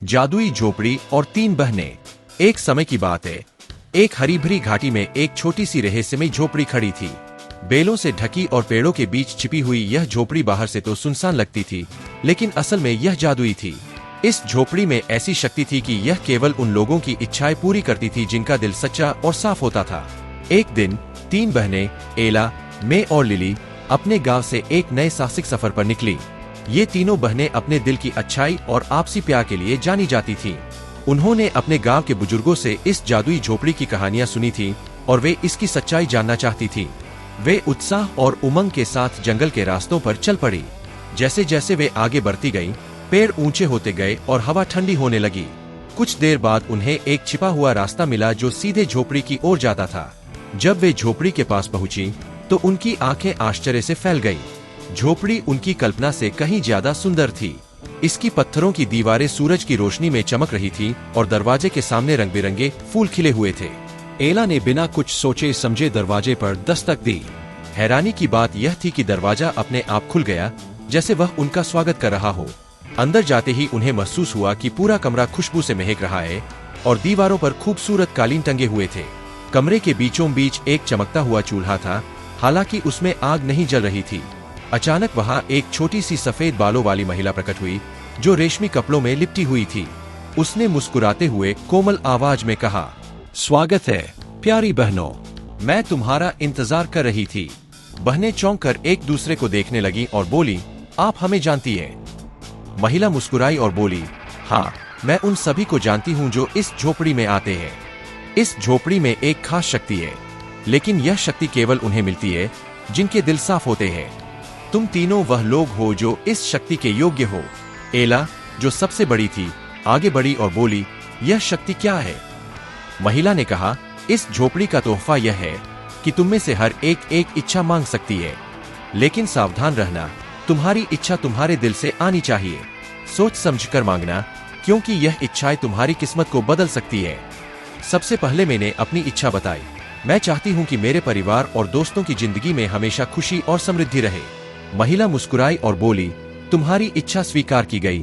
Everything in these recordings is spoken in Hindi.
जादुई झोपड़ी और तीन बहनें। एक समय की बात है, एक हरी भरी घाटी में एक छोटी सी रहस्यमयी झोपड़ी खड़ी थी। बेलों से ढकी और पेड़ों के बीच छिपी हुई यह झोपड़ी बाहर से तो सुनसान लगती थी, लेकिन असल में यह जादुई थी। इस झोपड़ी में ऐसी शक्ति थी कि यह केवल उन लोगों की इच्छाएं पूरी करती थी जिनका दिल सच्चा और साफ होता था। एक दिन तीन बहनें एला, मे और लिली अपने गांव से एक नए साहसिक सफर पर निकली। ये तीनों बहनें अपने दिल की अच्छाई और आपसी प्यार के लिए जानी जाती थीं। उन्होंने अपने गांव के बुजुर्गों से इस जादुई झोपड़ी की कहानियां सुनी थी और वे इसकी सच्चाई जानना चाहती थीं। वे उत्साह और उमंग के साथ जंगल के रास्तों पर चल पड़ी। जैसे जैसे वे आगे बढ़ती गईं, पेड़ ऊंचे होते गए और हवा ठंडी होने लगी। कुछ देर बाद उन्हें एक छिपा हुआ रास्ता मिला जो सीधे झोपड़ी की ओर जाता था। जब वे झोपड़ी के पास पहुंची तो उनकी आंखें आश्चर्य से फैल गईं। झोपड़ी उनकी कल्पना से कहीं ज्यादा सुंदर थी। इसकी पत्थरों की दीवारें सूरज की रोशनी में चमक रही थी और दरवाजे के सामने रंग बिरंगे फूल खिले हुए थे। एला ने बिना कुछ सोचे समझे दरवाजे पर दस्तक दी। हैरानी की बात यह थी कि दरवाजा अपने आप खुल गया, जैसे वह उनका स्वागत कर रहा हो। अंदर जाते ही उन्हें महसूस हुआ कि पूरा कमरा खुशबू से महक रहा है और दीवारों पर खूबसूरत कालीन टंगे हुए थे। कमरे के बीचों बीच एक चमकता हुआ चूल्हा था, हालांकि उसमें आग नहीं जल रही थी। अचानक वहां एक छोटी सी सफेद बालों वाली महिला प्रकट हुई जो रेशमी कपड़ों में लिपटी हुई थी। उसने मुस्कुराते हुए कोमल आवाज में कहा, स्वागत है प्यारी बहनों, मैं तुम्हारा इंतजार कर रही थी। बहनें चौंक कर एक दूसरे को देखने लगी और बोली, आप हमें जानती है? महिला मुस्कुराई और बोली, हाँ, मैं उन सभी को जानती हूँ जो इस झोपड़ी में आते हैं। इस झोपड़ी में एक खास शक्ति है, लेकिन यह शक्ति केवल उन्हें मिलती है जिनके दिल साफ होते हैं। तुम तीनों वह लोग हो जो इस शक्ति के योग्य हो। एला, जो सबसे बड़ी थी, आगे बढ़ी और बोली, यह शक्ति क्या है? महिला ने कहा, इस झोपड़ी का तोहफा यह है कि तुम में से हर एक इच्छा मांग सकती है, लेकिन सावधान रहना, तुम्हारी इच्छा तुम्हारे दिल से आनी चाहिए। सोच समझकर मांगना, क्योंकि यह इच्छाएं तुम्हारी किस्मत को बदल सकती है। सबसे पहले मैंने अपनी इच्छा बताई। मैं चाहती हूँ कि मेरे परिवार और दोस्तों की जिंदगी में हमेशा खुशी और समृद्धि रहे। महिला मुस्कुराई और बोली, तुम्हारी इच्छा स्वीकार की गई।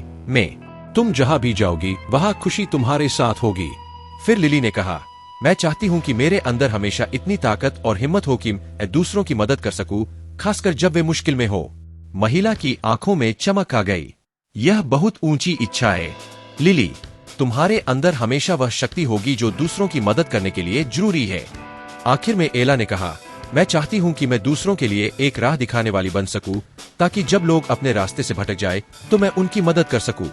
तुम जहाँ भी जाओगी वहाँ खुशी तुम्हारे साथ होगी। फिर लिली ने कहा, मैं चाहती हूँ कि मेरे अंदर हमेशा इतनी ताकत और हिम्मत हो कि मैं दूसरों की मदद कर सकूं, खासकर जब वे मुश्किल में हो। महिला की आंखों में चमक आ गई। यह बहुत ऊंची इच्छा है लिली, तुम्हारे अंदर हमेशा वह शक्ति होगी जो दूसरों की मदद करने के लिए जरूरी है। आखिर में एला ने कहा, मैं चाहती हूँ कि मैं दूसरों के लिए एक राह दिखाने वाली बन सकूं, ताकि जब लोग अपने रास्ते से भटक जाए तो मैं उनकी मदद कर सकूं।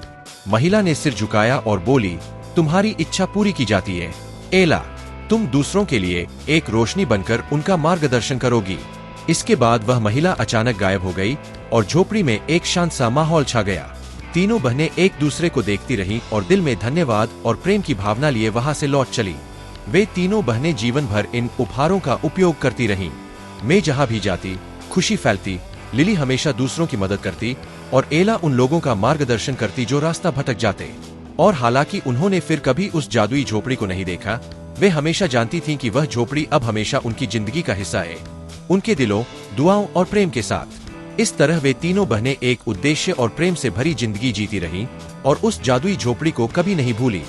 महिला ने सिर झुकाया और बोली, तुम्हारी इच्छा पूरी की जाती है एला, तुम दूसरों के लिए एक रोशनी बनकर उनका मार्गदर्शन करोगी। इसके बाद वह महिला अचानक गायब हो गई और झोपड़ी में एक शांत सा माहौल छा गया। तीनों बहनें एक दूसरे को देखती रहीं और दिल में धन्यवाद और प्रेम की भावना लिए वहां से लौट चली। वे तीनों बहनें जीवन भर इन उपहारों का उपयोग करती रहीं। मैं जहां भी जाती खुशी फैलती, लिली हमेशा दूसरों की मदद करती और एला उन लोगों का मार्गदर्शन करती जो रास्ता भटक जाते। और हालांकि उन्होंने फिर कभी उस जादुई झोपड़ी को नहीं देखा, वे हमेशा जानती थीं कि वह झोपड़ी अब हमेशा उनकी जिंदगी का हिस्सा है, उनके दिलों, दुआओं और प्रेम के साथ। इस तरह वे तीनों बहनें एक उद्देश्य और प्रेम से भरी जिंदगी जीती रहीं और उस जादुई झोपड़ी को कभी नहीं भूली।